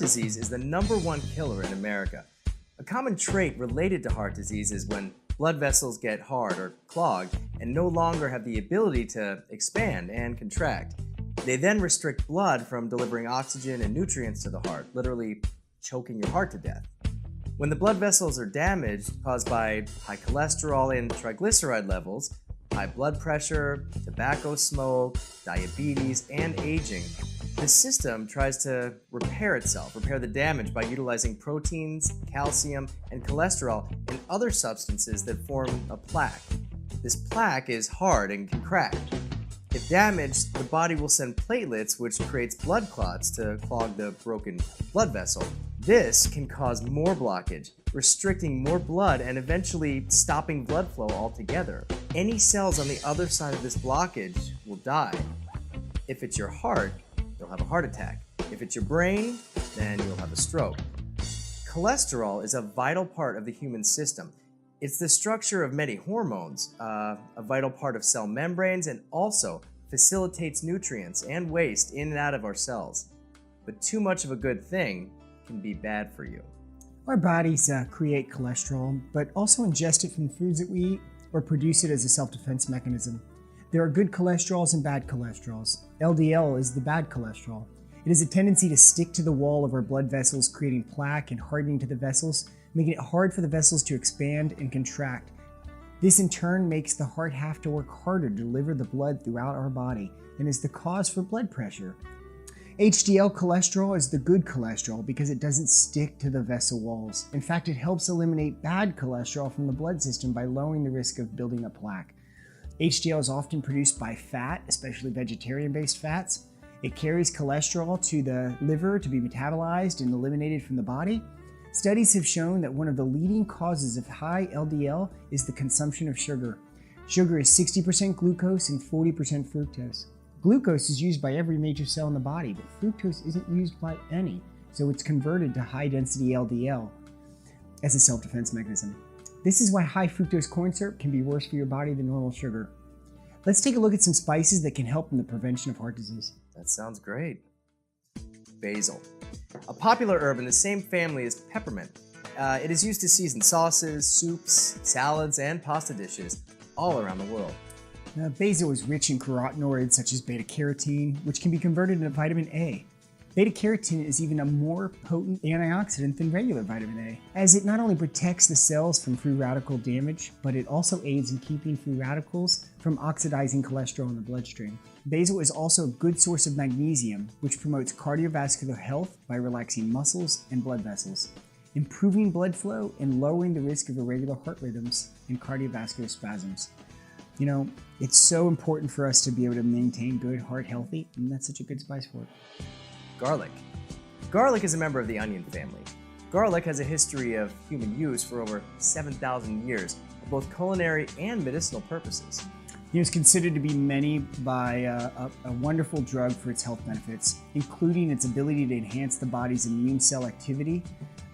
disease is the #1 killer in America. A common trait related to heart disease is when blood vessels get hard or clogged and no longer have the ability to expand and contract. They then restrict blood from delivering oxygen and nutrients to the heart, literally choking your heart to death. When the blood vessels are damaged, caused by high cholesterol and triglyceride levels, high blood pressure, tobacco smoke, diabetes, and aging, the system tries to repair the damage by utilizing proteins, calcium, and cholesterol and other substances that form a plaque. This plaque is hard and can crack. If damaged, the body will send platelets, which creates blood clots to clog the broken blood vessel. This can cause more blockage, restricting more blood and eventually stopping blood flow altogether. Any cells on the other side of this blockage will die. If it's your heart, you'll have a heart attack. If it's your brain, then you'll have a stroke. Cholesterol is a vital part of the human system. It's the structure of many hormones, a vital part of cell membranes, and also facilitates nutrients and waste in and out of our cells. But too much of a good thing can be bad for you. Our bodies create cholesterol, but also ingest it from the foods that we eat or produce it as a self-defense mechanism. There are good cholesterols and bad cholesterols. LDL is the bad cholesterol. It has a tendency to stick to the wall of our blood vessels, creating plaque and hardening to the vessels, making it hard for the vessels to expand and contract. This in turn makes the heart have to work harder to deliver the blood throughout our body and is the cause for blood pressure. HDL cholesterol is the good cholesterol because it doesn't stick to the vessel walls. In fact, it helps eliminate bad cholesterol from the blood system by lowering the risk of building up plaque. HDL is often produced by fat, especially vegetarian-based fats. It carries cholesterol to the liver to be metabolized and eliminated from the body. Studies have shown that one of the leading causes of high LDL is the consumption of sugar. Sugar is 60% glucose and 40% fructose. Glucose is used by every major cell in the body, but fructose isn't used by any, so it's converted to high-density LDL as a self-defense mechanism. This is why high fructose corn syrup can be worse for your body than normal sugar. Let's take a look at some spices that can help in the prevention of heart disease. That sounds great. Basil. A popular herb in the same family as peppermint. It is used to season sauces, soups, salads, and pasta dishes all around the world. Basil is rich in carotenoids such as beta-carotene, which can be converted into vitamin A. Beta-carotene is even a more potent antioxidant than regular vitamin A, as it not only protects the cells from free radical damage, but it also aids in keeping free radicals from oxidizing cholesterol in the bloodstream. Basil is also a good source of magnesium, which promotes cardiovascular health by relaxing muscles and blood vessels, improving blood flow and lowering the risk of irregular heart rhythms and cardiovascular spasms. You know, it's so important for us to be able to maintain good heart healthy, and that's such a good spice for it. Garlic. Garlic is a member of the onion family. Garlic has a history of human use for over 7,000 years for both culinary and medicinal purposes. It is considered to be many by a wonderful drug for its health benefits, including its ability to enhance the body's immune cell activity.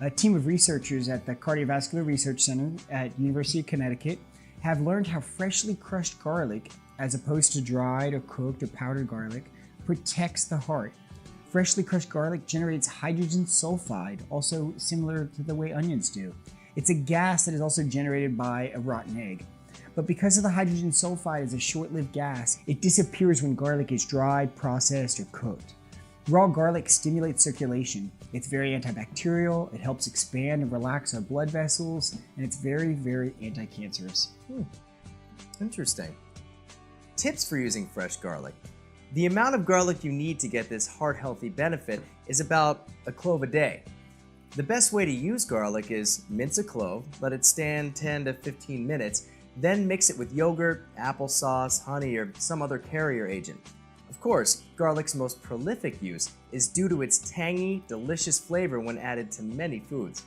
A team of researchers at the Cardiovascular Research Center at University of Connecticut have learned how freshly crushed garlic, as opposed to dried or cooked or powdered garlic, protects the heart. Freshly crushed garlic generates hydrogen sulfide, also similar to the way onions do. It's a gas that is also generated by a rotten egg. But because of the hydrogen sulfide is a short-lived gas, it disappears when garlic is dried, processed, or cooked. Raw garlic stimulates circulation. It's very antibacterial, it helps expand and relax our blood vessels, and it's very, very anti-cancerous. Interesting. Tips for using fresh garlic. The amount of garlic you need to get this heart-healthy benefit is about a clove a day. The best way to use garlic is mince a clove, let it stand 10 to 15 minutes, then mix it with yogurt, applesauce, honey, or some other carrier agent. Of course, garlic's most prolific use is due to its tangy, delicious flavor when added to many foods.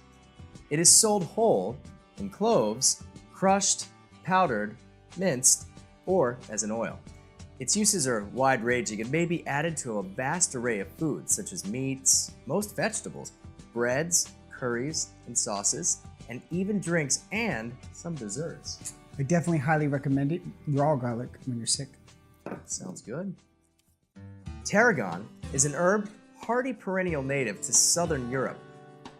It is sold whole, in cloves, crushed, powdered, minced, or as an oil. Its uses are wide-ranging and may be added to a vast array of foods such as meats, most vegetables, breads, curries, and sauces, and even drinks and some desserts. I definitely highly recommend it, raw garlic, when you're sick. Sounds good. Tarragon is an herb hardy perennial native to southern Europe.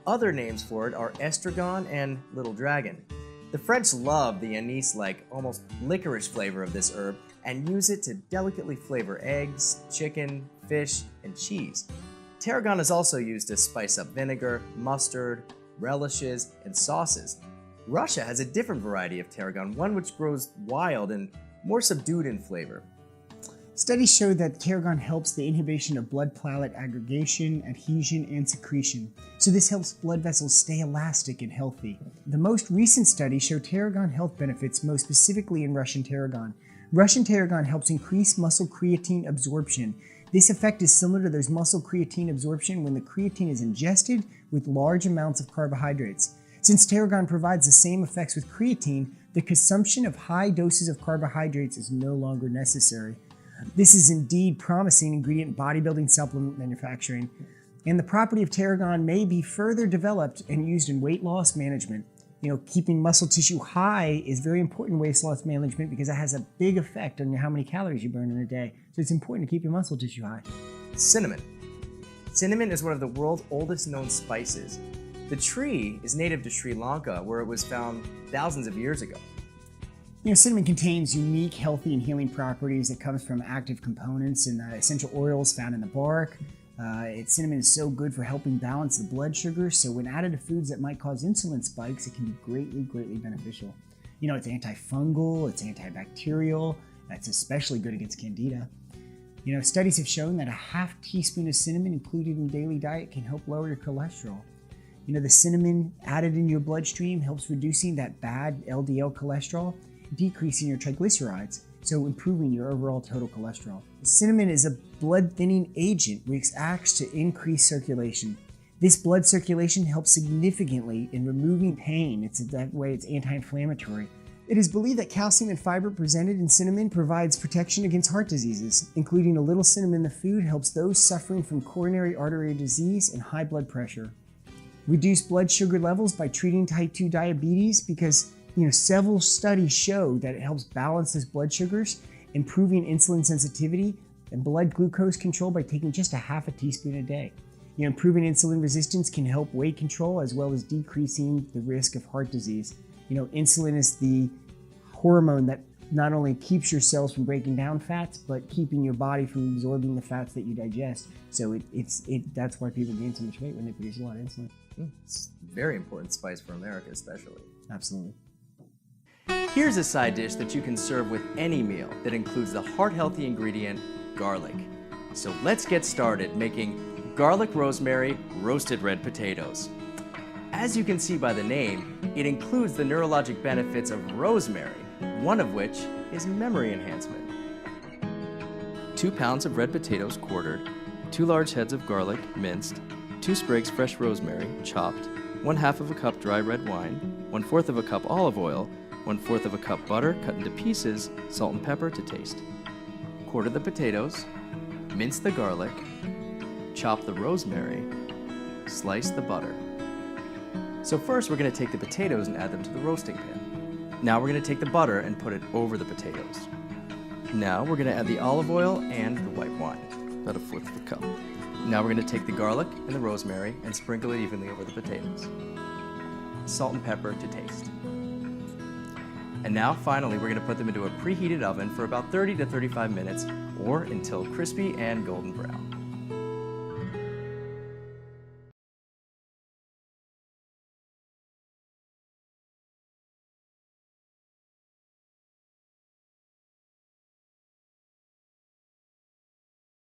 Other names for it are estragon and little dragon. The French love the anise-like, almost licorice flavor of this herb and use it to delicately flavor eggs, chicken, fish, and cheese. Tarragon is also used to spice up vinegar, mustard, relishes, and sauces. Russia has a different variety of tarragon, one which grows wild and more subdued in flavor. Studies show that tarragon helps the inhibition of blood platelet aggregation, adhesion, and secretion, so this helps blood vessels stay elastic and healthy. The most recent studies show tarragon health benefits, most specifically in Russian tarragon. Russian tarragon helps increase muscle creatine absorption. This effect is similar to those muscle creatine absorption when the creatine is ingested with large amounts of carbohydrates. Since tarragon provides the same effects with creatine, the consumption of high doses of carbohydrates is no longer necessary. This is indeed promising ingredient in bodybuilding supplement manufacturing, and the property of tarragon may be further developed and used in weight loss management. Keeping muscle tissue high is very important in weight loss management because it has a big effect on how many calories you burn in a day. So it's important to keep your muscle tissue high. Cinnamon. Cinnamon is one of the world's oldest known spices. The tree is native to Sri Lanka, where it was found thousands of years ago. Cinnamon contains unique, healthy, and healing properties that comes from active components and essential oils found in the bark. Cinnamon is so good for helping balance the blood sugar, so when added to foods that might cause insulin spikes, it can be greatly beneficial. It's antifungal, it's antibacterial, that's especially good against candida. Studies have shown that a half teaspoon of cinnamon included in daily diet can help lower your cholesterol. The cinnamon added in your bloodstream helps reducing that bad LDL cholesterol, decreasing your triglycerides, so improving your overall total cholesterol. Cinnamon is a blood thinning agent which acts to increase circulation. This blood circulation helps significantly in removing pain. That way it's anti-inflammatory. It is believed that calcium and fiber presented in cinnamon provides protection against heart diseases. Including a little cinnamon in the food helps those suffering from coronary artery disease and high blood pressure. Reduce blood sugar levels by treating type 2 diabetes because several studies show that it helps balance those blood sugars, improving insulin sensitivity and blood glucose control by taking just a half a teaspoon a day. Improving insulin resistance can help weight control as well as decreasing the risk of heart disease. Insulin is the hormone that not only keeps your cells from breaking down fats, but keeping your body from absorbing the fats that you digest. So that's why people gain so much weight when they produce a lot of insulin. It's a very important spice for America, especially. Absolutely. Here's a side dish that you can serve with any meal that includes the heart-healthy ingredient, garlic. So let's get started making garlic rosemary roasted red potatoes. As you can see by the name, it includes the neurologic benefits of rosemary, one of which is memory enhancement. 2 pounds of red potatoes quartered, 2 large heads of garlic minced, 2 sprigs fresh rosemary chopped, 1/2 of a cup dry red wine, 1/4 of a cup olive oil, 1/4 of a cup butter cut into pieces, salt and pepper to taste. Quarter the potatoes, mince the garlic, chop the rosemary, slice the butter. So first we're going to take the potatoes and add them to the roasting pan. Now we're going to take the butter and put it over the potatoes. Now we're going to add the olive oil and the white wine, about 1/4 of a cup. Now we're going to take the garlic and the rosemary and sprinkle it evenly over the potatoes. Salt and pepper to taste. And now finally we're going to put them into a preheated oven for about 30 to 35 minutes or until crispy and golden brown.